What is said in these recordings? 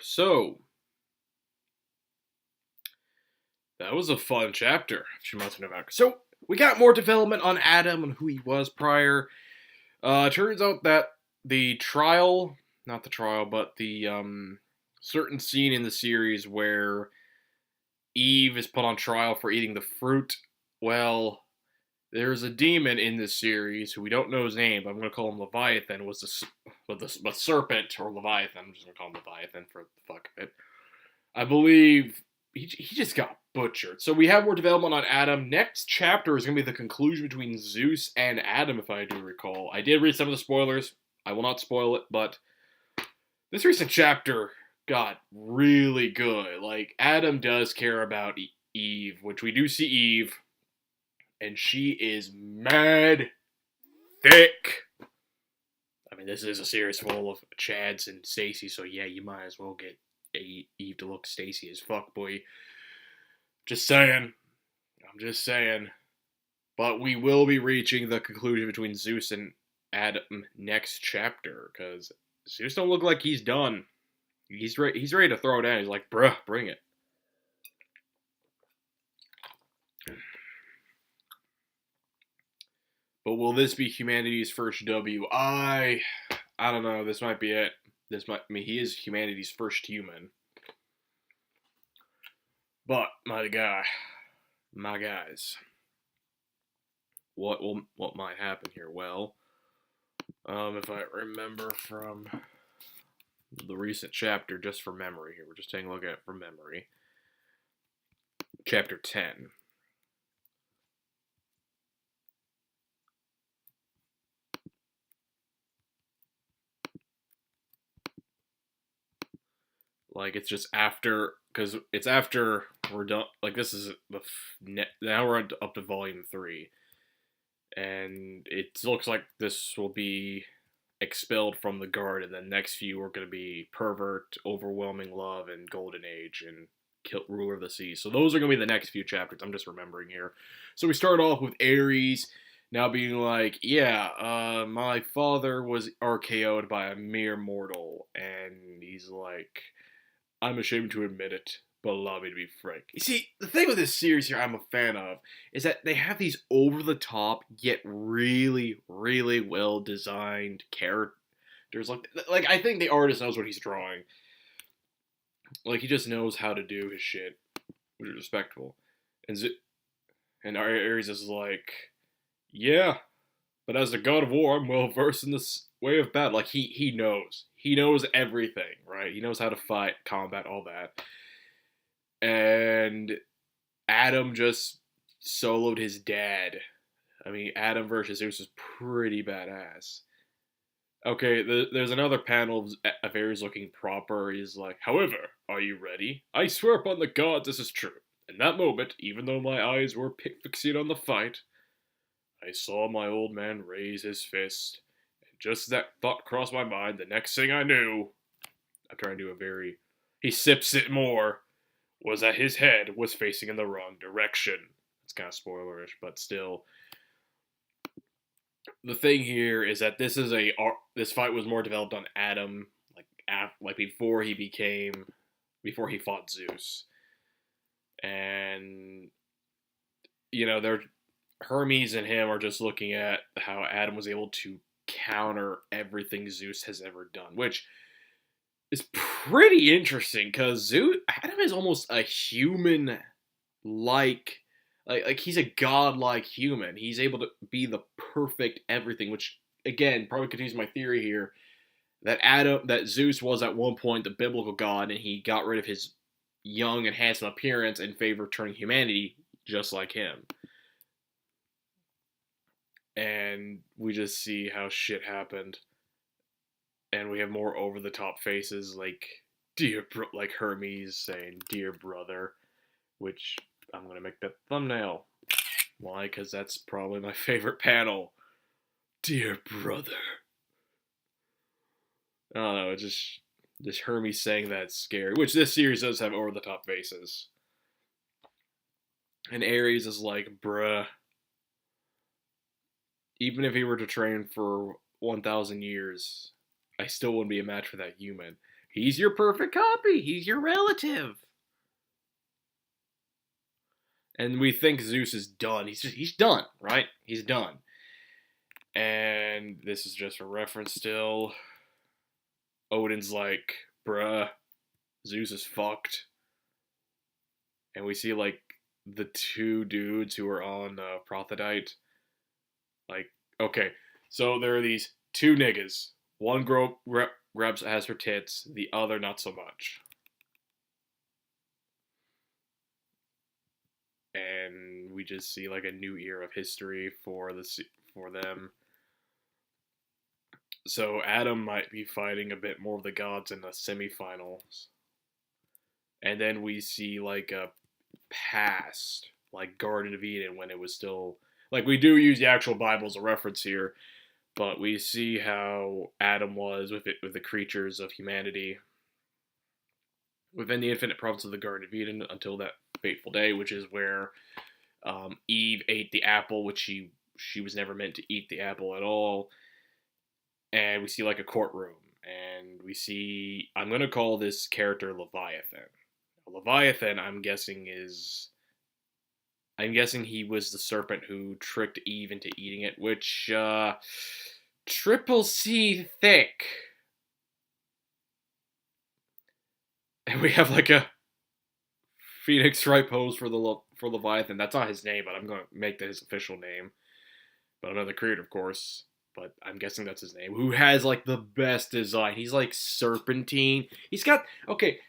So that was a fun chapter, Shuumatsu no Valkyrie. So we got more development on Adam and who he was prior. Turns out that the trial, not the trial, but the certain scene in the series where Eve is put on trial for eating the fruit. Well, there's a demon in this series who we don't know his name, but I'm going to call him Leviathan. Was the serpent or Leviathan? I'm just going to call him Leviathan for the fuck of it. I believe he just got butchered. So we have more development on Adam. Next chapter is going to be the conclusion between Zeus and Adam, if I do recall. I did read some of the spoilers. I will not spoil it, but this recent chapter got really good. Like, Adam does care about Eve, which we do see Eve, and she is mad thick. I mean, this is a series full of Chads and Stacy, so yeah, you might as well get Eve to look Stacy as fuck, boy. Just saying. I'm just saying. But we will be reaching the conclusion between Zeus and Adam next chapter, because Zeus don't look like he's done. He's ready to throw it down. He's like, bruh, bring it. But will this be humanity's first W? I don't know. This might be it. He is humanity's first human. But my guys, what might happen here? Well, if I remember from the recent chapter, just for memory here, we're just taking a look at it from memory. Chapter 10. Like, it's just after, because it's after we're done. Like, this is now we're up to volume 3, and it looks like this will be expelled from the guard, and the next few are going to be pervert, overwhelming love, and golden age, and ruler of the sea. So those are going to be the next few chapters. I'm just remembering here. So we start off with Ares now being like, yeah, my father was RKO'd by a mere mortal, and he's like, I'm ashamed to admit it, but allow me to be frank. You see, the thing with this series here I'm a fan of is that they have these over-the-top, yet really, really well-designed characters. Like I think the artist knows what he's drawing. Like, he just knows how to do his shit, which is respectful. And Ares is like, yeah, but as the god of war, I'm well versed in this way of battle. Like, he knows. He knows everything, right? He knows how to fight, combat, all that. And Adam just soloed his dad. I mean, Adam versus Zeus is pretty badass. Okay, there's another panel of Ares looking proper. He's like, however, are you ready? I swear upon the gods this is true. In that moment, even though my eyes were fixated on the fight, I saw my old man raise his fist. And just as that thought crossed my mind, the next thing I knew, I'm trying to do a very, he sips it more, was that his head was facing in the wrong direction. It's kind of spoilerish, but still. The thing here is that this fight was more developed on Adam, like before he fought Zeus, and Hermes and him are just looking at how Adam was able to counter everything Zeus has ever done, which is pretty interesting because Adam is almost a human like he's a godlike human. He's able to be the perfect everything, which again probably continues my theory here that Zeus was at one point the biblical god, and he got rid of his young and handsome appearance in favor of turning humanity just like him. And we just see how shit happened. And we have more over-the-top faces like like Hermes saying, dear brother, which I'm going to make that thumbnail. Why? Because that's probably my favorite panel. Dear brother. I don't know, it's just Hermes saying that's scary, which this series does have over-the-top faces. And Ares is like, bruh, even if he were to train for 1,000 years, I still wouldn't be a match for that human. He's your perfect copy. He's your relative. And we think Zeus is done. He's done, right? He's done. And this is just a reference still. Odin's like, bruh, Zeus is fucked. And we see like the two dudes who are on Prothedite. Like, okay, so there are these two niggas. One grabs has her tits, the other not so much. And we just see like a new era of history for them. So Adam might be fighting a bit more of the gods in the semifinals. And then we see like a past, like Garden of Eden when it was still like we do use the actual Bible as a reference here, but we see how Adam was with the creatures of humanity within the infinite province of the Garden of Eden until that fateful day, which is where Eve ate the apple, which she was never meant to eat the apple at all. And we see like a courtroom, and we see I'm gonna call this character Leviathan. Leviathan, I'm guessing he was the serpent who tricked Eve into eating it, which triple C thick. And we have like a Phoenix right pose for Leviathan. That's not his name, but I'm going to make that his official name. But another creator, of course. But I'm guessing that's his name. Who has like the best design? He's like serpentine. He's got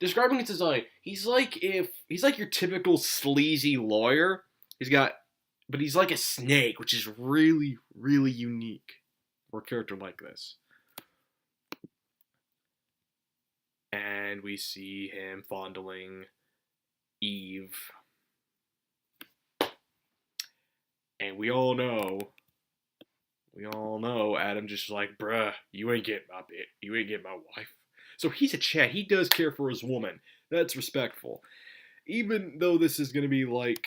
describing his design. He's like your typical sleazy lawyer. But he's like a snake, which is really, really unique for a character like this. And we see him fondling Eve. And we all know Adam just like, bruh, you ain't getting my wife. So he's a Chad. He does care for his woman. That's respectful. Even though this is going to be like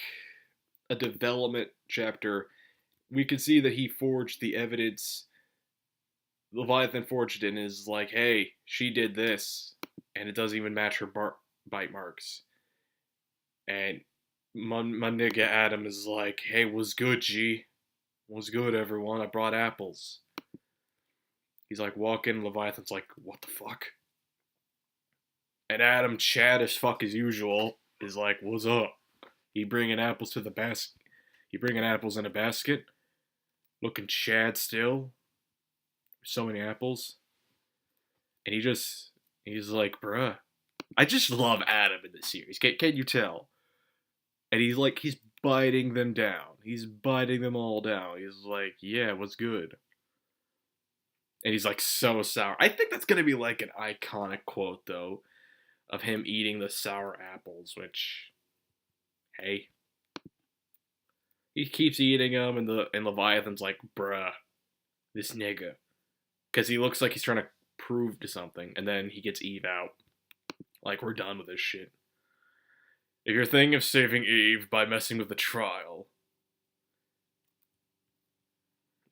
a development chapter, we can see that he forged the evidence. Leviathan forged it and is like, hey, she did this. And it doesn't even match her bite marks. And my nigga Adam is like, hey, what's good, G? What's good, everyone? I brought apples. He's like walking. Leviathan's like, what the fuck? And Adam, Chad as fuck as usual, is like, what's up? He bringing apples to the basket. He bringing apples in a basket. Looking Chad still. So many apples. And he's like, bruh. I just love Adam in this series. Can you tell? And he's biting them down. He's biting them all down. He's like, yeah, what's good? And he's like so sour. I think that's going to be like an iconic quote, though, of him eating the sour apples, which, hey. He keeps eating them, and Leviathan's like, bruh, this nigga. Because he looks like he's trying to prove to something, and then he gets Eve out. Like, we're done with this shit. If you're thinking of saving Eve by messing with the trial,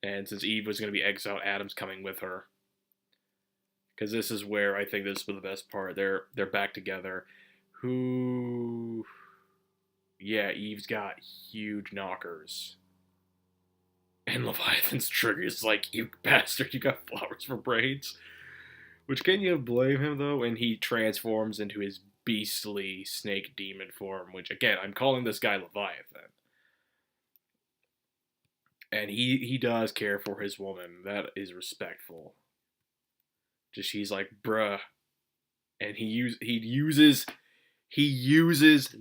and since Eve was going to be exiled, Adam's coming with her. Because this is where I think this is the best part. They're back together. Yeah, Eve's got huge knockers. And Leviathan's trigger is like, you bastard, you got flowers for braids. Which, can you blame him, though? And he transforms into his beastly snake demon form, which, again, I'm calling this guy Leviathan. And he does care for his woman. That is respectful. Just, he's like, bruh. And he uses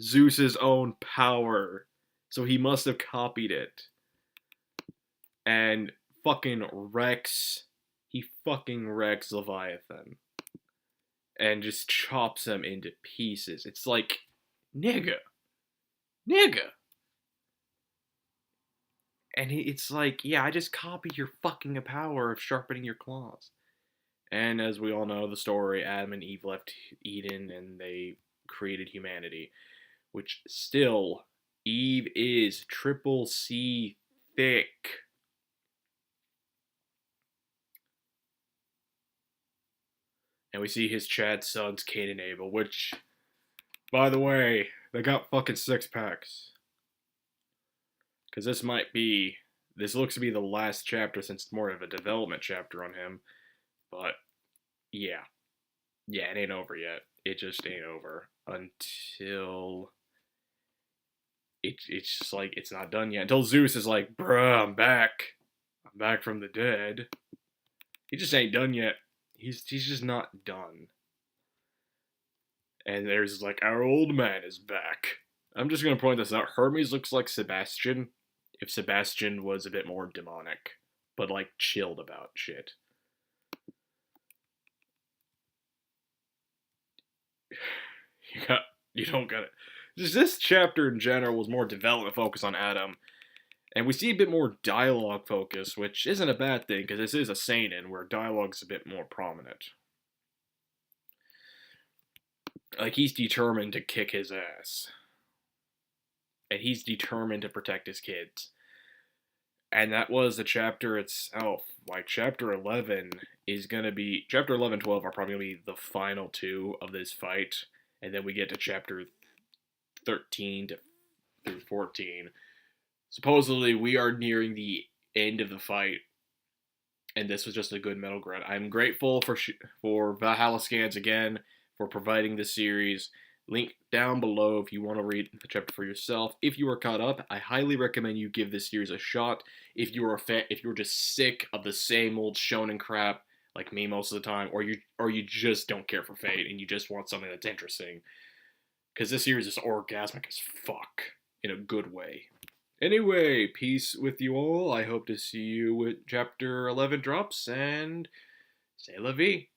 Zeus's own power. So he must have copied it. And he fucking wrecks Leviathan. And just chops him into pieces. It's like, nigga. And it's like, yeah, I just copied your fucking power of sharpening your claws. And as we all know the story, Adam and Eve left Eden and they created humanity. Which still, Eve is triple C thick. And we see his Chad sons, Cain and Abel, which, by the way, they got fucking six packs. Because this looks to be the last chapter since it's more of a development chapter on him. But, yeah. Yeah, it ain't over yet. It just ain't over until it's just like it's not done yet. Until Zeus is like, bruh, I'm back. I'm back from the dead. He just ain't done yet. He's just not done. And there's like, our old man is back. I'm just gonna point this out. Hermes looks like Sebastian if Sebastian was a bit more demonic, but like chilled about shit. You don't got it. Just this chapter in general was more development focus on Adam, and we see a bit more dialogue focus, which isn't a bad thing because this is a seinen where dialogue's a bit more prominent. Like he's determined to kick his ass, and he's determined to protect his kids. And that was the chapter itself. Like chapter 11 is gonna be chapter 11, 12 are probably gonna be the final two of this fight, and then we get to chapter 13 through 14. Supposedly, we are nearing the end of the fight, and this was just a good middle ground. I'm grateful for Valhalla Scans again for providing this series. Link down below if you want to read the chapter for yourself. If you are caught up, I highly recommend you give this series a shot. If you're just sick of the same old shonen crap like me most of the time, or you just don't care for Fate and you just want something that's interesting, because this series is orgasmic as fuck in a good way. Anyway, peace with you all. I hope to see you when chapter 11 drops, and c'est la vie.